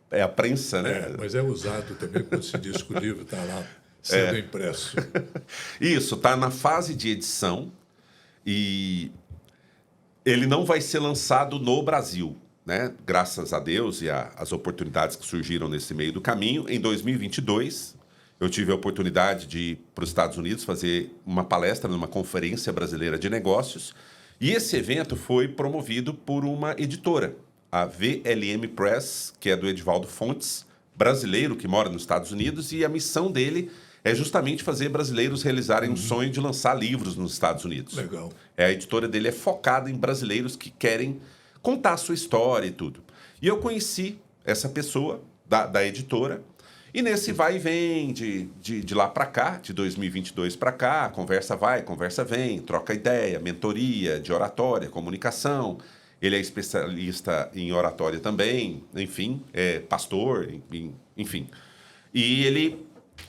é a prensa, né? Mas é usado também quando se diz que o livro está lá sendo impresso. Isso, está na fase de edição e ele não vai ser lançado no Brasil, né? Graças a Deus e às oportunidades que surgiram nesse meio do caminho. Em 2022, eu tive a oportunidade de ir para os Estados Unidos fazer uma palestra numa conferência brasileira de negócios, e esse evento foi promovido por uma editora, a VLM Press, que é do Edivaldo Fontes, brasileiro que mora nos Estados Unidos, e a missão dele é justamente fazer brasileiros realizarem um sonho de lançar livros nos Estados Unidos. Legal. A editora dele é focada em brasileiros que querem contar a sua história e tudo. E eu conheci essa pessoa da editora, e nesse vai e vem, de lá para cá, de 2022 para cá, conversa vai, conversa vem, troca ideia, mentoria de oratória, comunicação. Ele é especialista em oratória também, enfim, é pastor, enfim. E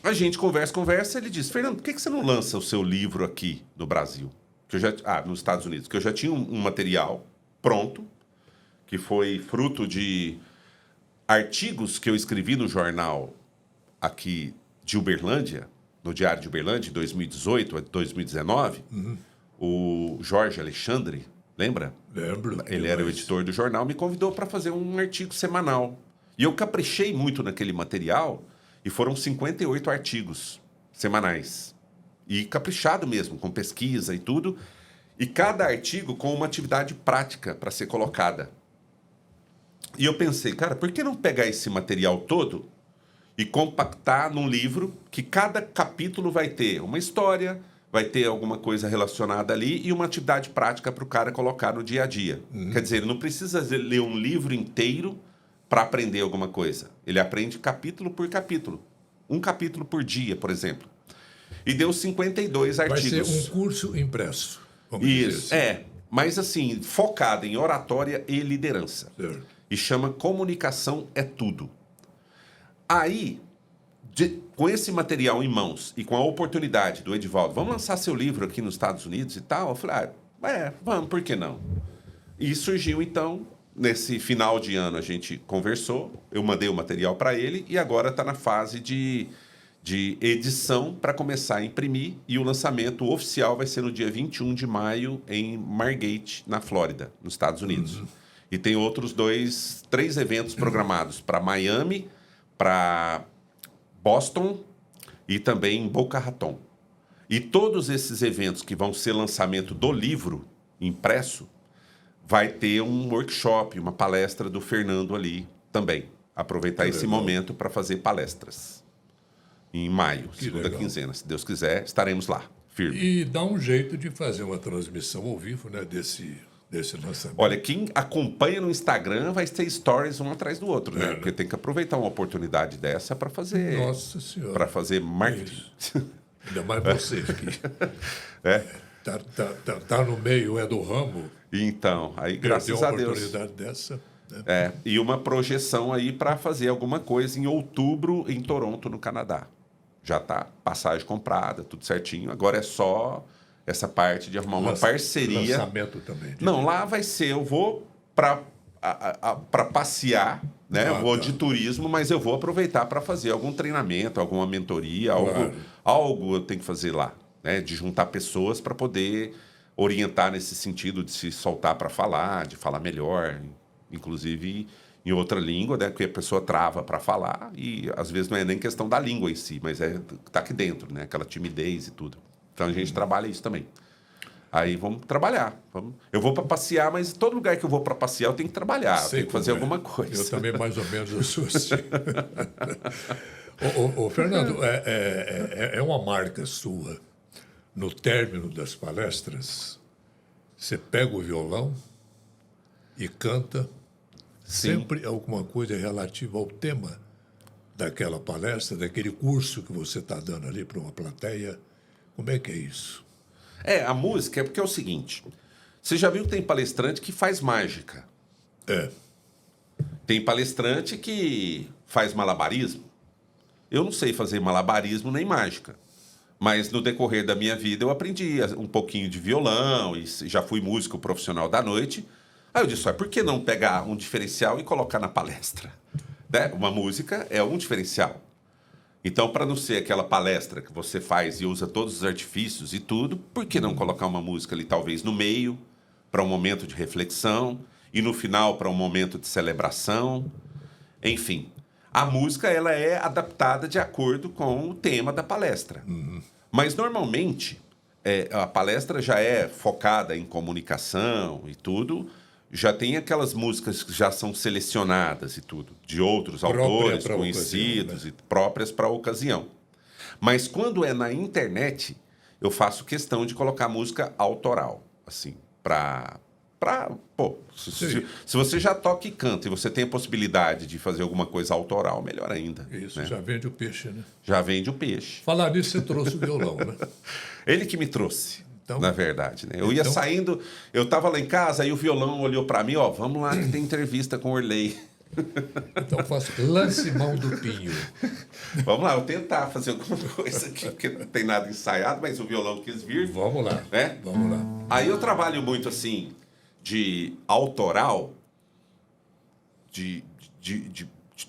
a gente conversa, ele diz, Fernando, por que você não lança o seu livro aqui no Brasil? Nos Estados Unidos, que eu já tinha um material pronto, que foi fruto de artigos que eu escrevi no jornal aqui de Uberlândia, no Diário de Uberlândia, de 2018 a 2019, o Jorge Alexandre, lembra? Lembro. Ele era o editor do jornal, me convidou para fazer um artigo semanal. E eu caprichei muito naquele material e foram 58 artigos semanais. E caprichado mesmo, com pesquisa e tudo. E cada artigo com uma atividade prática para ser colocada. E eu pensei, cara, por que não pegar esse material todo e compactar num livro que cada capítulo vai ter uma história, vai ter alguma coisa relacionada ali e uma atividade prática para o cara colocar no dia a dia. Quer dizer, ele não precisa ler um livro inteiro para aprender alguma coisa. Ele aprende capítulo por capítulo. Um capítulo por dia, por exemplo. E deu 52 artigos. Vai ser um curso impresso. Vamos dizer Isso, assim. mas assim, focado em oratória e liderança. Certo. E chama Comunicação é Tudo. Aí, com esse material em mãos e com a oportunidade do Edivaldo, vamos lançar seu livro aqui nos Estados Unidos e tal? Eu falei, vamos, por que não? E surgiu, então, nesse final de ano a gente conversou, eu mandei o material para ele e agora está na fase de edição para começar a imprimir e o lançamento oficial vai ser no dia 21 de maio em Margate, na Flórida, nos Estados Unidos. E tem outros 3 eventos programados para Miami, para Boston e também em Boca Raton. E todos esses eventos que vão ser lançamento do livro impresso, vai ter um workshop, uma palestra do Fernando ali também. Aproveitar esse momento para fazer palestras. Em maio, segunda quinzena. Se Deus quiser, estaremos lá, firme. E dá um jeito de fazer uma transmissão ao vivo, né, desse lançamento. Olha, quem acompanha no Instagram vai ter stories um atrás do outro, né? Né? Porque tem que aproveitar uma oportunidade dessa para fazer... Nossa Senhora. Para fazer marketing. Ainda mais você que É. tá no meio, é do ramo. Então, aí Perdeu graças a uma Deus. oportunidade dessa. Né? E uma projeção aí para fazer alguma coisa em outubro em Toronto, no Canadá. Já tá passagem comprada, tudo certinho. Agora é só essa parte de arrumar uma parceria. Lançamento também. Não, lá vai ser, eu vou para passear, né? Eu vou de turismo, mas eu vou aproveitar para fazer algum treinamento, alguma mentoria, algo eu tenho que fazer lá, né? De juntar pessoas para poder orientar nesse sentido de se soltar para falar, de falar melhor, inclusive em outra língua, né? Porque a pessoa trava para falar e às vezes não é nem questão da língua em si, mas tá aqui dentro, né? Aquela timidez e tudo. Então a gente trabalha isso também. Aí vamos trabalhar. Eu vou para passear, mas todo lugar que eu vou para passear eu tenho que trabalhar, eu tenho que fazer alguma coisa. Eu também mais ou menos eu sou assim. Ô, Fernando, é uma marca sua. No término das palestras, você pega o violão e canta sempre alguma coisa relativa ao tema daquela palestra, daquele curso que você está dando ali para uma plateia. Como é que é isso? A música é porque é o seguinte, você já viu que tem palestrante que faz mágica. Tem palestrante que faz malabarismo. Eu não sei fazer malabarismo nem mágica. Mas no decorrer da minha vida eu aprendi um pouquinho de violão e já fui músico profissional da noite. Aí eu disse, por que não pegar um diferencial e colocar na palestra? Né? Uma música é um diferencial. Então, para não ser aquela palestra que você faz e usa todos os artifícios e tudo, por que não colocar uma música ali talvez no meio, para um momento de reflexão, e no final para um momento de celebração? Enfim, a música ela é adaptada de acordo com o tema da palestra. Mas, normalmente, a palestra já é focada em comunicação e tudo, já tem aquelas músicas que já são selecionadas e tudo, de outros autores conhecidos, ocasião, né? E próprias para a ocasião. Mas quando é na internet, eu faço questão de colocar música autoral, assim, se você já toca e canta e você tem a possibilidade de fazer alguma coisa autoral, melhor ainda. Isso, né? Já vende o peixe, né? Já vende o peixe. Falar nisso, você trouxe o violão, né? Ele que me trouxe. Então, na verdade, né? Eu ia saindo, eu estava lá em casa, aí o violão olhou para mim, vamos lá que tem entrevista com o Orley. Então faço lance mão do pinho. Vamos lá, eu tentar fazer alguma coisa aqui, porque não tem nada ensaiado, mas o violão quis vir. Vamos lá, né? Vamos lá. Aí eu trabalho muito assim, de autoral, de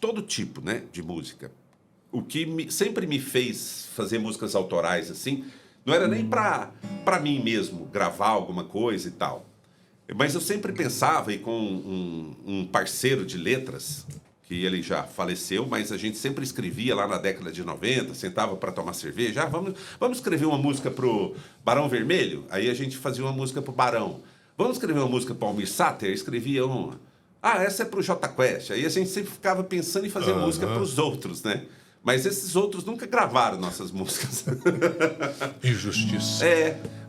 todo tipo, né? De música. O que sempre me fez fazer músicas autorais assim, não era nem para mim mesmo gravar alguma coisa e tal. Mas eu sempre pensava, e com um parceiro de letras, que ele já faleceu, mas a gente sempre escrevia lá na década de 90, sentava para tomar cerveja. Vamos escrever uma música pro Barão Vermelho? Aí a gente fazia uma música pro Barão. Vamos escrever uma música pro Almir Sater? Escrevia uma. Essa é pro Jota Quest. Aí a gente sempre ficava pensando em fazer música pros outros, né? Mas esses outros nunca gravaram nossas músicas. Injustiça.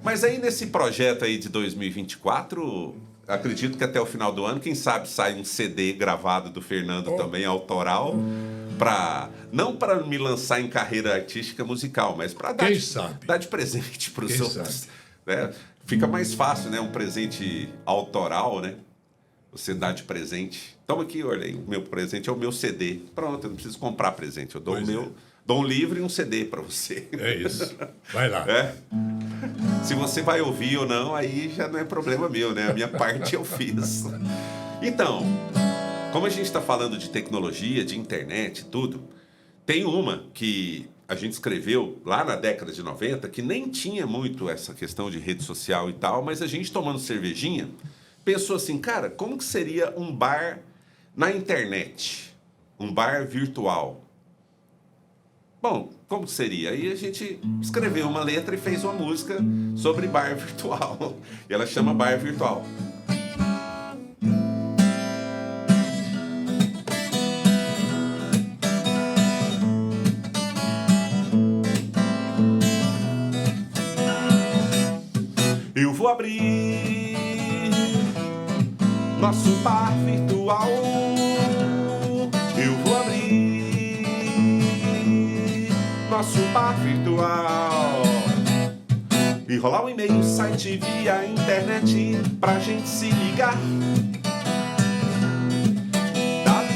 Mas aí nesse projeto aí de 2024, acredito que até o final do ano, quem sabe sai um CD gravado do Fernando também, autoral, não para me lançar em carreira artística musical, mas para dar de presente para os outros. Né? Fica mais fácil, né? Um presente autoral, né? Você dá de presente. Toma aqui, olha, o meu presente é o meu CD. Pronto, eu não preciso comprar presente. Eu dou dou um livro e um CD para você. É isso. Vai lá. Se você vai ouvir ou não, aí já não é problema meu, né? A minha parte eu fiz. Então, como a gente está falando de tecnologia, de internet e tudo, tem uma que a gente escreveu lá na década de 90, que nem tinha muito essa questão de rede social e tal, mas a gente tomando cervejinha, pensou assim, cara, como que seria um bar na internet? Um bar virtual? Bom, como que seria? Aí a gente escreveu uma letra e fez uma música sobre bar virtual. E ela chama Bar Virtual. Eu vou abrir nosso bar virtual. Eu vou abrir nosso bar virtual e rolar um e-mail, site via internet pra gente se ligar.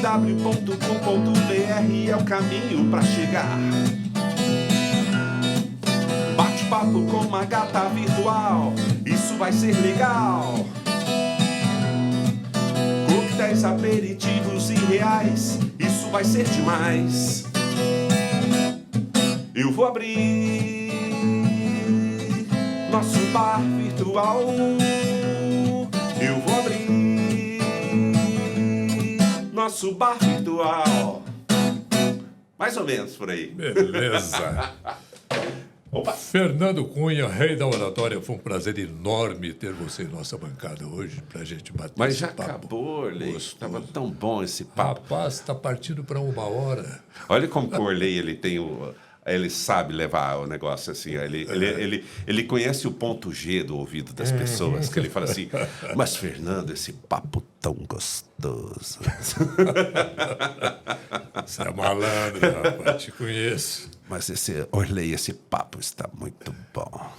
www.com.br é o caminho pra chegar. Bate-papo com uma gata virtual, isso vai ser legal. Coquetéis, aperitivos e reais, isso vai ser demais. Eu vou abrir nosso bar virtual. Eu vou abrir nosso bar virtual. Mais ou menos por aí. Beleza. Opa. Fernando Cunha, rei da oratória, foi um prazer enorme ter você em nossa bancada hoje pra gente bater Mas esse já papo. acabou, Orley. Gostoso. Estava tão bom esse papo. Rapaz, tá partindo para 1 hora. Olha como que o Orley, ele sabe levar o negócio assim. Ele conhece o ponto G do ouvido das pessoas, que ele fala assim, mas Fernando, esse papo tão gostoso. Você é malandro, rapaz, te conheço. Mas Orley, esse papo está muito bom.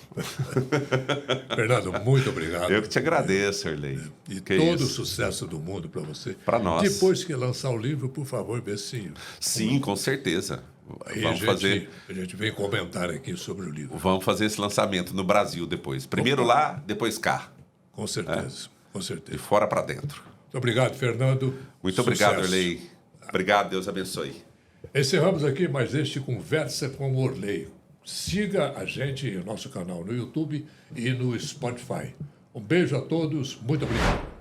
Fernando, muito obrigado. Eu que te agradeço, Orley. E que todo o isso. sucesso do mundo para você. Para nós. Depois que lançar o livro, por favor, vê se... Sim, com certeza. Aí Vamos fazer. A gente vem comentar aqui sobre o livro. Vamos fazer esse lançamento no Brasil depois. Primeiro lá, depois cá. Com certeza, com De certeza. fora para dentro. Muito obrigado, Fernando. Muito obrigado, Sucesso. Orley. Obrigado, Deus abençoe. Encerramos aqui mais este Conversa com o Orley. Siga a gente no nosso canal no YouTube e no Spotify. Um beijo a todos, muito obrigado.